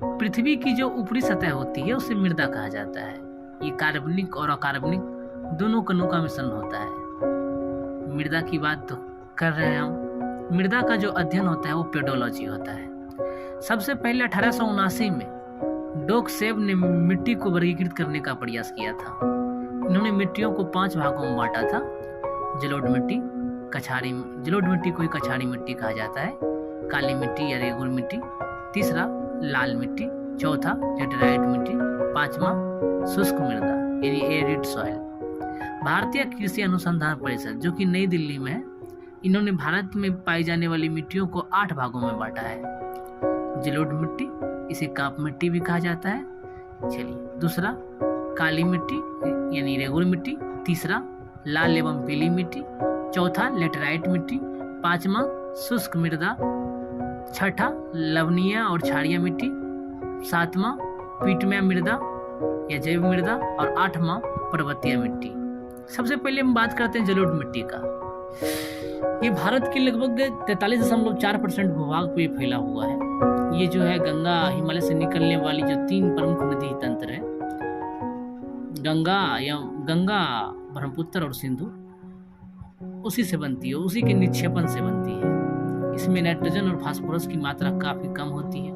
पृथ्वी की जो ऊपरी सतह होती है उसे मृदा कहा जाता है। ये कार्बनिक और अकार्बनिक दोनों कणों का मिश्रण होता है। मृदा की बात तो कर रहे हैं हम। मृदा का जो अध्ययन होता है वो पेडोलॉजी होता है। सबसे पहले 1879 में डोकसेव ने मिट्टी को वर्गीकृत करने का प्रयास किया था। इन्होंने मिट्टियों को 5 भागों में बांटा था। जलोढ़ मिट्टी, जलोढ़ मिट्टी को ही कछाड़ी मिट्टी कहा जाता है, काली मिट्टी या रेगुर मिट्टी, तीसरा लाल मिट्टी, चौथा लेटेराइट मिट्टी, पांचवा शुष्क मृदा यानी एरिड सॉइल। भारतीय कृषि अनुसंधान परिषद जो कि नई दिल्ली में है, इन्होंने भारत में पाई जाने वाली मिट्टियों को 8 भागों में बांटा है। जलोढ़ मिट्टी, इसे काप मिट्टी भी कहा जाता है। चलिए, दूसरा काली मिट्टी यानी रेगुर मिट्टी, तीसरा लाल एवं पीली मिट्टी, चौथा लेटेराइट मिट्टी, पांचवा शुष्क मृदा, छठा लवणीय और क्षारीय मिट्टी, सातवां पीटमय मृदा या जैव मृदा और आठवां पर्वतीय मिट्टी। सबसे पहले हम बात करते हैं जलोढ़ मिट्टी का। ये भारत के लगभग 43.4% भूभाग पे फैला हुआ है। ये जो है गंगा हिमालय से निकलने वाली जो 3 प्रमुख नदी तंत्र है, गंगा ब्रह्मपुत्र और सिंधु, उसी से बनती है, उसी के निक्षेपण से बनती है। इसमें नाइट्रोजन और फास्फोरस की मात्रा काफी कम होती है।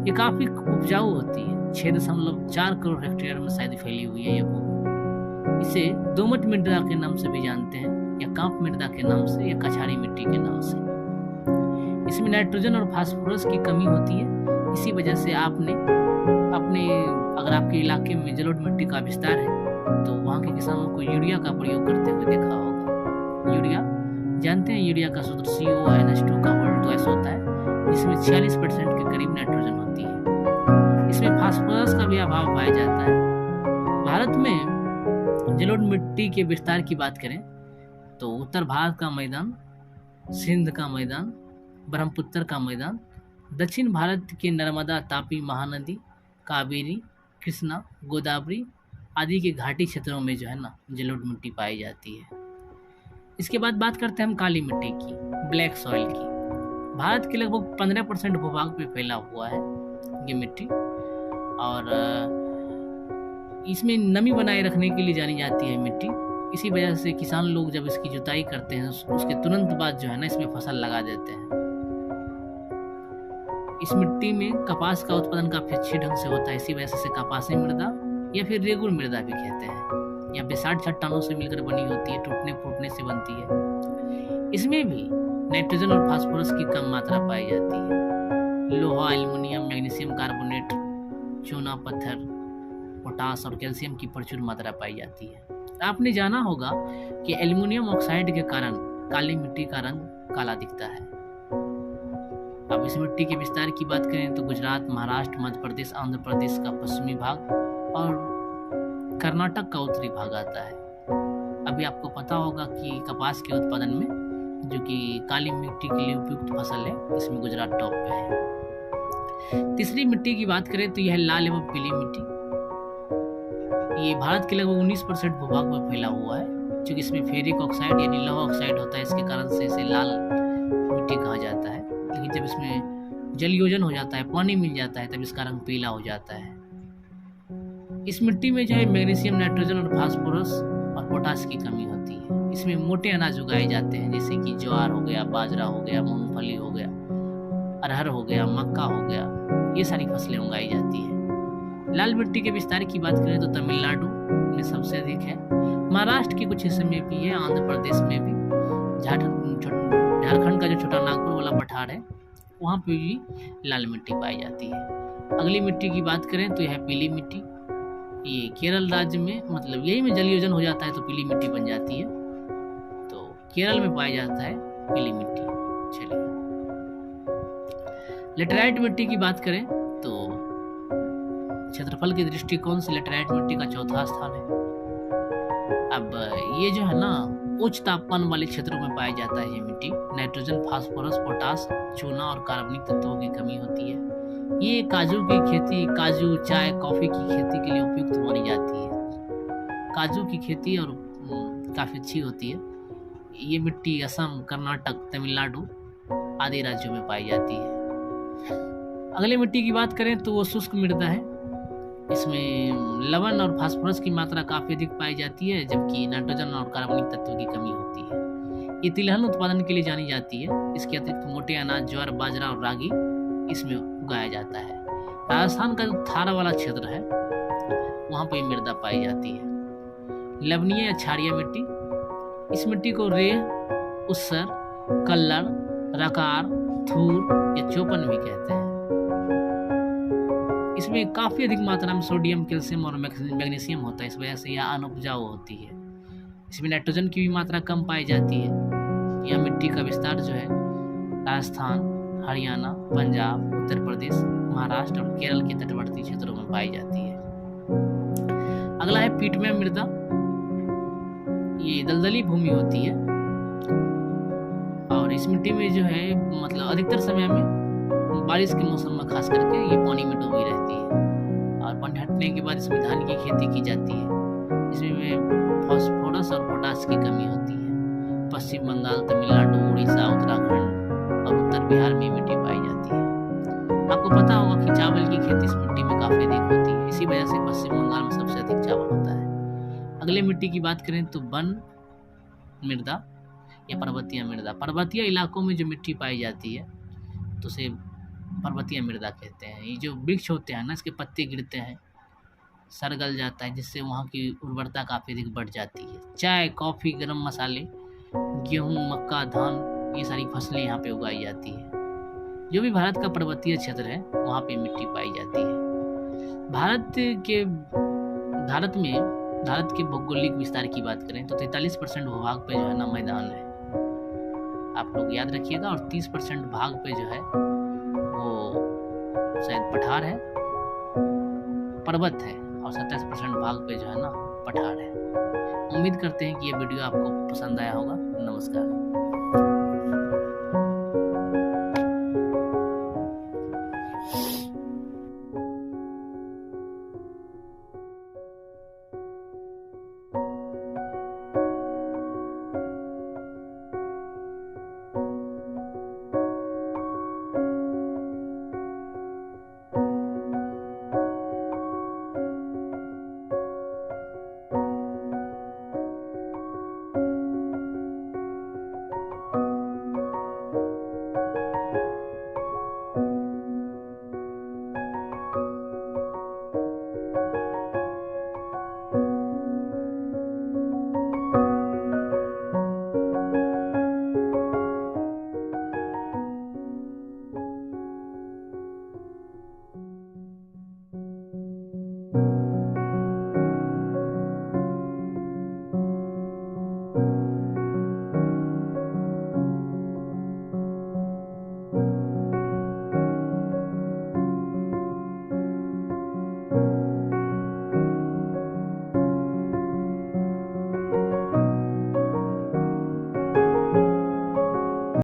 ये काफी उपजाऊ होती है। 6.4 करोड़ हेक्टेयर में शायद फैली हुई है ये भूमि। इसे दोमट मृदा के नाम से भी जानते हैं, या कांप मृदा के नाम से, या कछाड़ी मिट्टी के नाम से। इसमें नाइट्रोजन और फास्फोरस की कमी होती है। इसी वजह से अगर आपके इलाके में जलोढ़ मिट्टी का विस्तार है तो वहाँ के किसानों को यूरिया का प्रयोग करते हुए देखा होगा। यूरिया जानते हैं, यूरिया का सूत्र CONH2 का होल ट्वाइस होता है, जिसमें 46% के करीब नाइट्रोजन होती है। इसमें फास्फोरस का भी अभाव पाया जाता है। भारत में जलोढ़ मिट्टी के विस्तार की बात करें तो उत्तर भारत का मैदान, सिंध का मैदान, ब्रह्मपुत्र का मैदान, दक्षिण भारत के नर्मदा, तापी, महानदी, कावेरी, कृष्णा, गोदावरी आदि के घाटी क्षेत्रों में जो है ना जलोढ़ मिट्टी पाई जाती है। इसके बाद बात करते हैं हम काली मिट्टी की, ब्लैक सॉइल की। भारत के लगभग 15% भूभाग पे फैला हुआ है ये मिट्टी, और इसमें नमी बनाए रखने के लिए जानी जाती है मिट्टी। इसी वजह से किसान लोग जब इसकी जुताई करते हैं उसके तुरंत बाद जो है ना इसमें फसल लगा देते हैं। इस मिट्टी में कपास का उत्पादन काफी अच्छे ढंग से होता है। इसी वजह से कपासी मृदा या फिर रेगुर मृदा भी कहते हैं। यह बेसाल्ट चट्टानों से मिलकर बनी होती है, टूटने फूटने से बनती है। इसमें भी नाइट्रोजन और फास्फोरस की कम मात्रा पाई जाती है। लोहा, एल्युमिनियम, मैग्नीशियम कार्बोनेट, चूना पत्थर, पोटास और कैल्शियम की प्रचुर मात्रा पाई जाती है। आपने जाना होगा कि एल्युमिनियम ऑक्साइड के कारण काली मिट्टी का रंग काला दिखता है। अब इस मिट्टी के विस्तार की बात करें तो गुजरात, महाराष्ट्र, मध्य प्रदेश, आंध्र प्रदेश का पश्चिमी भाग और कर्नाटक का उत्तरी भाग आता है। अभी आपको पता होगा कि कपास के उत्पादन में जो कि काली मिट्टी के लिए उपयुक्त फसल है, इसमें गुजरात टॉप पे है। तीसरी मिट्टी की बात करें तो यह है लाल एवं पीली मिट्टी। ये भारत के लगभग 19% भूभाग में फैला हुआ है। क्योंकि इसमें फेरिक ऑक्साइड यानी लौह ऑक्साइड होता है, इसके कारण से इसे लाल मिट्टी कहा जाता है। लेकिन जब इसमें जल योजन हो जाता है, पानी मिल जाता है, तब इसका रंग पीला हो जाता है। इस मिट्टी में जो है मैग्नीशियम, नाइट्रोजन और फास्फोरस और पोटास की कमी होती है। इसमें मोटे अनाज उगाए जाते हैं, जैसे कि ज्वार हो गया, बाजरा हो गया, मूंगफली हो गया, अरहर हो गया, मक्का हो गया, ये सारी फसलें उगाई जाती है। लाल मिट्टी के विस्तार की बात करें तो तमिलनाडु में सबसे अधिक है, महाराष्ट्र के कुछ हिस्से में भी है, आंध्र प्रदेश में भी, झारखंड का जो छोटा नागपुर वाला पठार है वहाँ पे भी लाल मिट्टी पाई जाती है। अगली मिट्टी की बात करें तो यह है पीली मिट्टी। ये केरल राज्य में, मतलब यही में जल योजन हो जाता है तो पीली मिट्टी बन जाती है, तो केरल में पाया जाता है पीली मिट्टी। चलिए, लेटेराइट मिट्टी की बात करें तो क्षेत्रफल के दृष्टिकोण से लेटेराइट मिट्टी का चौथा स्थान है। अब ये जो है ना उच्च तापमान वाले क्षेत्रों में पाया जाता है ये मिट्टी। नाइट्रोजन, फास्फोरस, पोटास, चूना और कार्बनिक तत्वों की कमी होती है। ये काजू की खेती, काजू, चाय, कॉफी की खेती के लिए उपयुक्त मानी जाती है। काजू की खेती और काफ़ी अच्छी होती है। ये मिट्टी असम, कर्नाटक, तमिलनाडु आदि राज्यों में पाई जाती है। अगले मिट्टी की बात करें तो वो शुष्क मृदा है। इसमें लवण और फास्फोरस की मात्रा काफ़ी अधिक पाई जाती है, जबकि नाइट्रोजन और कार्बनिक तत्व की कमी होती है। ये तिलहन उत्पादन के लिए जानी जाती है। इसके अतिरिक्त मोटे अनाज, ज्वार, बाजरा और रागी इसमें उगाया जाता है। राजस्थान का जो थारा वाला क्षेत्र है वहाँ पर मृदा पाई जाती है। लवणीय या क्षारीय मिट्टी, इस मिट्टी को रेह, उस्सर, कल्लड़, रकार, थूर या चौपन भी कहते हैं। इसमें काफ़ी अधिक मात्रा में सोडियम, कैल्शियम और मैग्नीशियम होता है, इस वजह से यह अनउपजाऊ होती है। इसमें नाइट्रोजन की भी मात्रा कम पाई जाती है। यह मिट्टी का विस्तार जो है राजस्थान, हरियाणा, पंजाब, उत्तर प्रदेश, महाराष्ट्र और केरल के तटवर्ती क्षेत्रों में पाई जाती है। अगला है पीटमय मृदा। ये दलदली भूमि होती है और इस मिट्टी में जो है मतलब अधिकतर समय में बारिश के मौसम में खास करके ये पानी में डूबी रहती है और पानी हटने के बाद इसमें धान की खेती की जाती है। इसमें फास्फोरस और पोटास की कमी होती है। पश्चिम बंगाल, तमिलनाडु, उड़ीसा, उत्तराखंड और उत्तर बिहार में मिट्टी पाई जाती है। आपको पता होगा कि चावल की खेती इस मिट्टी में काफ़ी अधिक होती है, इसी वजह से पश्चिम बंगाल में सबसे अधिक चावल होता है। अगले मिट्टी की बात करें तो वन मृदा या पर्वतीय मृदा। पर्वतीय इलाकों में जो मिट्टी पाई जाती है तो उसे पर्वतीय मृदा कहते हैं। ये जो वृक्ष होते हैं ना, इसके पत्ते गिरते हैं, सर गल जाता है, जिससे वहाँ की उर्वरता काफ़ी अधिक बढ़ जाती है। चाय, कॉफ़ी, गरम मसाले, गेहूँ, मक्का, धान, ये सारी फसलें यहाँ पे उगाई जाती है। जो भी भारत का पर्वतीय क्षेत्र है वहाँ पे मिट्टी पाई जाती है। भारत के भौगोलिक विस्तार की बात करें तो 43% भूभाग पे जो है ना मैदान है, आप लोग याद रखिएगा, और 30% भाग पे जो है वो शायद पठार है, पर्वत है, और 27% भाग पे जो है ना पठार है। उम्मीद करते हैं कि ये वीडियो आपको पसंद आया होगा। नमस्कार।